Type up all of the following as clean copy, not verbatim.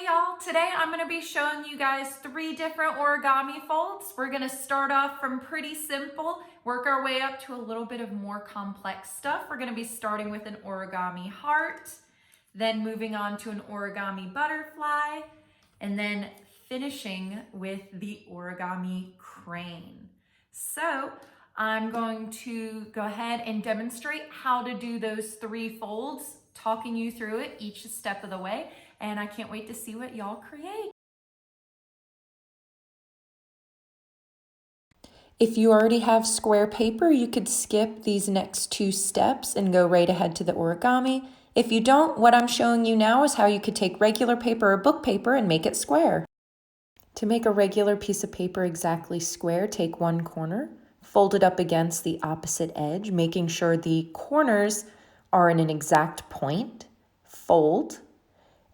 Hey y'all, today I'm going to be showing you guys 3 different origami folds. We're going to start off from pretty simple, work our way up to a little bit of more complex stuff. We're going to be starting with an origami heart, then moving on to an origami butterfly, and then finishing with the origami crane. So I'm going to go ahead and demonstrate how to do those 3 folds, talking you through it each step of the way. And I can't wait to see what y'all create. If you already have square paper, you could skip these next 2 steps and go right ahead to the origami. If you don't, what I'm showing you now is how you could take regular paper or book paper and make it square. To make a regular piece of paper exactly square, take one corner, fold it up against the opposite edge, making sure the corners are in an exact point, fold,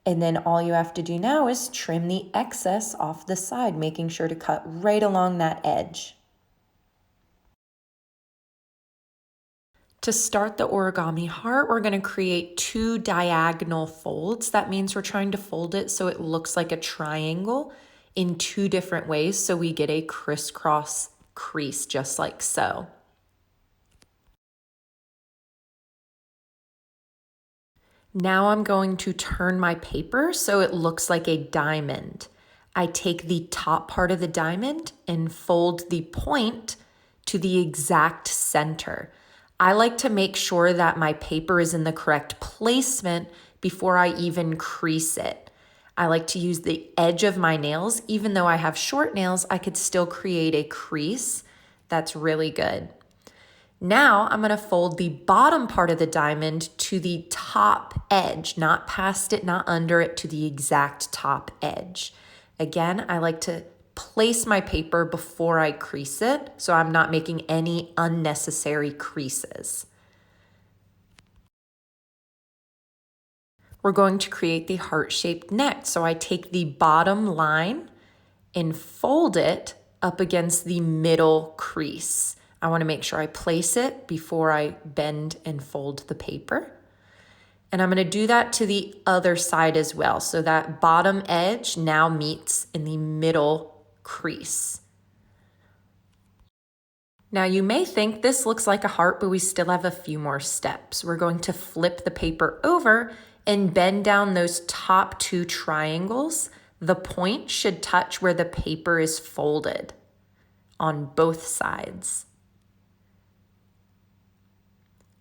and then all you have to do now is trim the excess off the side, making sure to cut right along that edge. To start the origami heart, we're going to create 2 diagonal folds. That means we're trying to fold it so it looks like a triangle in 2 different ways, so we get a crisscross crease just like so. Now I'm going to turn my paper so it looks like a diamond. I take the top part of the diamond and fold the point to the exact center. I like to make sure that my paper is in the correct placement before I even crease it. I like to use the edge of my nails. Even though I have short nails, I could still create a crease. That's really good. Now I'm going to fold the bottom part of the diamond to the top edge, not past it, not under it, to the exact top edge. Again, I like to place my paper before I crease it, so I'm not making any unnecessary creases. We're going to create the heart-shaped neck. So I take the bottom line and fold it up against the middle crease. I want to make sure I place it before I bend and fold the paper. And I'm going to do that to the other side as well. So that bottom edge now meets in the middle crease. Now you may think this looks like a heart, but we still have a few more steps. We're going to flip the paper over and bend down those top 2 triangles. The point should touch where the paper is folded on both sides.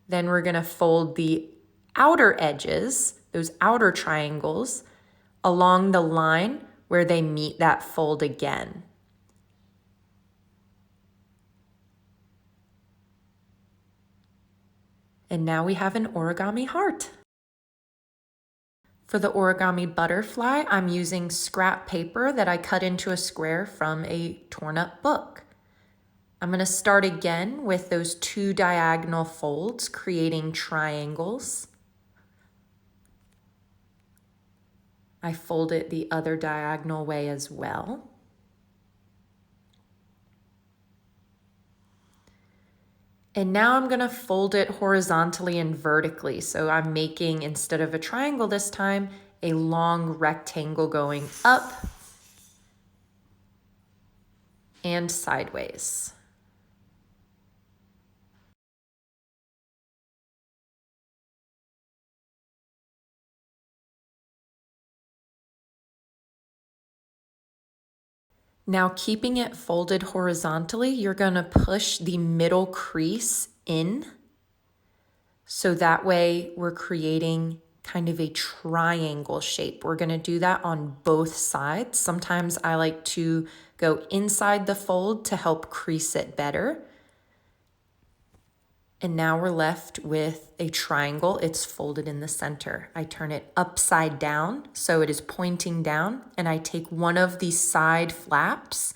Then we're going to fold the outer edges, those outer triangles, along the line where they meet that fold again. And now we have an origami heart. For the origami butterfly, I'm using scrap paper that I cut into a square from a torn up book. I'm going to start again with those 2 diagonal folds, creating triangles. I fold it the other diagonal way as well. And now I'm going to fold it horizontally and vertically. So I'm making, instead of a triangle this time, a long rectangle going up and sideways. Now, keeping it folded horizontally, you're going to push the middle crease in. So that way we're creating kind of a triangle shape. We're going to do that on both sides. Sometimes I like to go inside the fold to help crease it better. And now we're left with a triangle. It's folded in the center. I turn it upside down so it is pointing down, and I take one of the side flaps,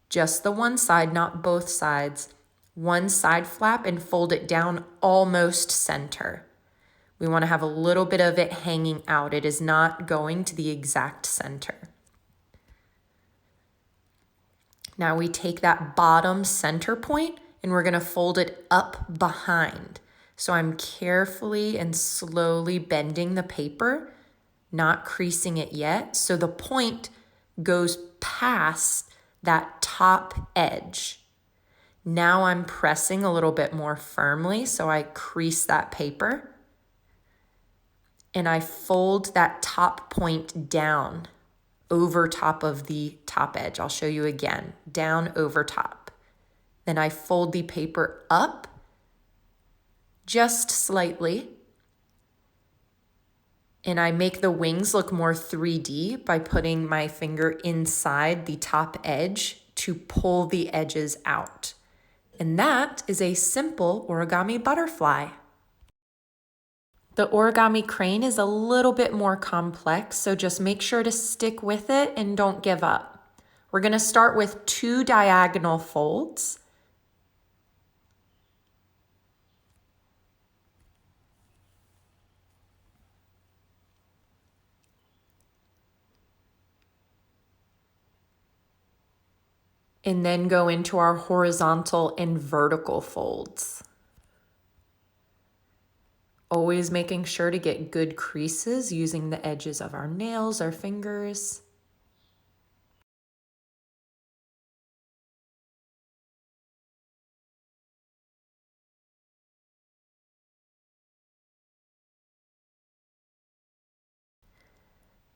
just the one side, not both sides, one side flap, and fold it down almost center. We want to have a little bit of it hanging out. It is not going to the exact center. Now we take that bottom center point and we're going to fold it up behind. So I'm carefully and slowly bending the paper not creasing it yet. So the point goes past that top edge. Now I'm pressing a little bit more firmly, so I crease that paper and I fold that top point down over top of the top edge. I'll show you again, down over top. Then I fold the paper up just slightly, and I make the wings look more 3D by putting my finger inside the top edge to pull the edges out. And that is a simple origami butterfly. The origami crane is a little bit more complex, so just make sure to stick with it and don't give up. We're going to start with 2 diagonal folds. And then go into our horizontal and vertical folds. Always making sure to get good creases using the edges of our nails, our fingers.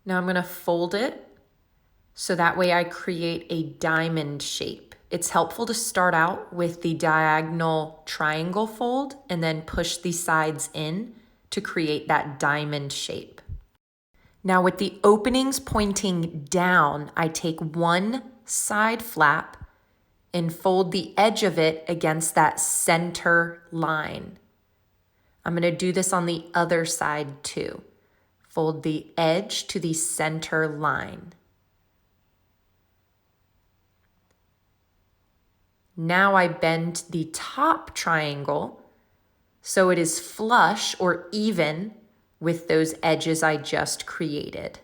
Now I'm going to fold it so that way I create a diamond shape. It's helpful to start out with the diagonal triangle fold and then push the sides in to create that diamond shape. Now with the openings pointing down, I take one side flap and fold the edge of it against that center line. I'm going to do this on the other side too. Fold the edge to the center line. Now I bend the top triangle so it is flush or even with those edges I just created.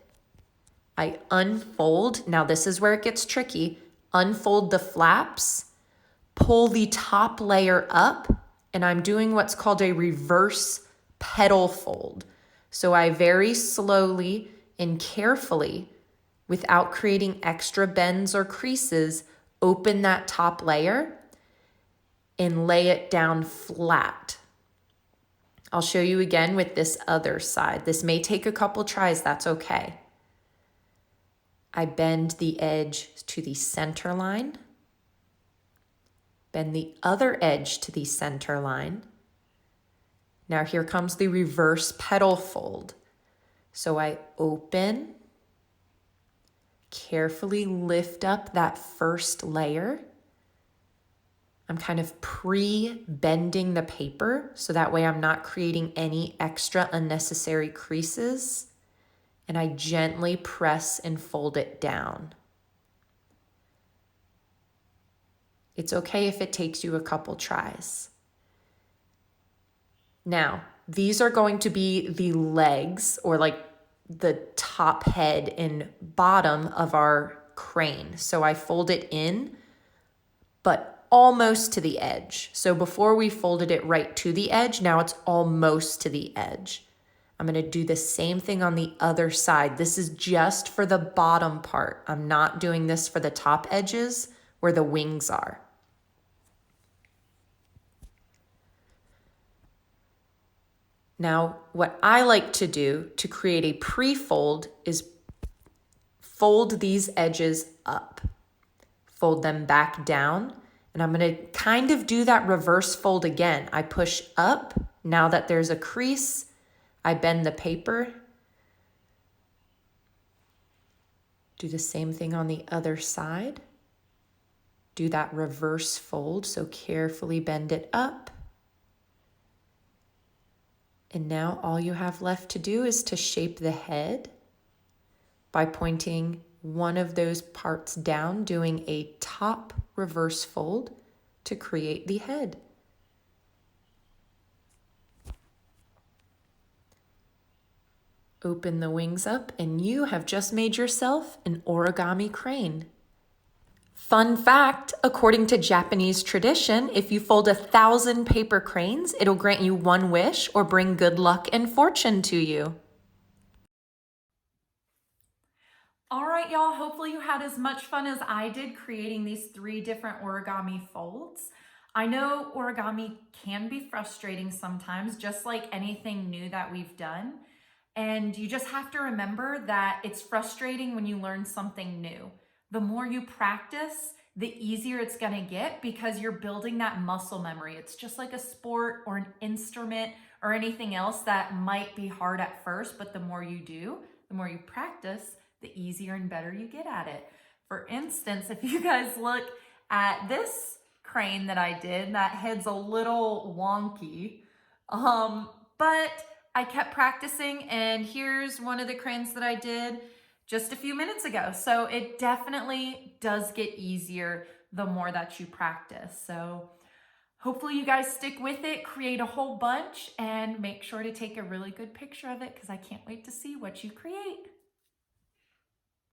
I unfold, now this is where it gets tricky, unfold the flaps, pull the top layer up, and I'm doing what's called a reverse petal fold. So I very slowly and carefully, without creating extra bends or creases, open that top layer and lay it down flat. I'll show you again with this other side. This may take a couple tries, that's okay. I bend the edge to the center line, bend the other edge to the center line. Now here comes the reverse petal fold. So I open, carefully lift up that first layer. I'm kind of pre-bending the paper so that way I'm not creating any extra unnecessary creases. And I gently press and fold it down. It's okay if it takes you a couple tries. Now, these are going to be the legs or like the top head and bottom of our crane. So I fold it in, but almost to the edge. So before we folded it right to the edge, now it's almost to the edge. I'm going to do the same thing on the other side. This is just for the bottom part. I'm not doing this for the top edges where the wings are. Now, what I like to do to create a pre-fold is fold these edges up, fold them back down, and I'm going to kind of do that reverse fold again. I push up. Now that there's a crease, I bend the paper. Do the same thing on the other side. Do that reverse fold, so carefully bend it up. And now all you have left to do is to shape the head by pointing one of those parts down, doing a top reverse fold to create the head. Open the wings up and you have just made yourself an origami crane. Fun fact, according to Japanese tradition, if you fold 1,000 paper cranes, it'll grant you one wish or bring good luck and fortune to you. All right, y'all, hopefully you had as much fun as I did creating these 3 different origami folds. I know origami can be frustrating sometimes, just like anything new that we've done. And you just have to remember that it's frustrating when you learn something new. The more you practice, the easier it's gonna get because you're building that muscle memory. It's just like a sport or an instrument or anything else that might be hard at first, but the more you do, the more you practice, the easier and better you get at it. For instance, if you guys look at this crane that I did, that head's a little wonky, but I kept practicing, and here's one of the cranes that I did just a few minutes ago. So it definitely does get easier the more that you practice. So hopefully you guys stick with it, create a whole bunch, and make sure to take a really good picture of it because I can't wait to see what you create.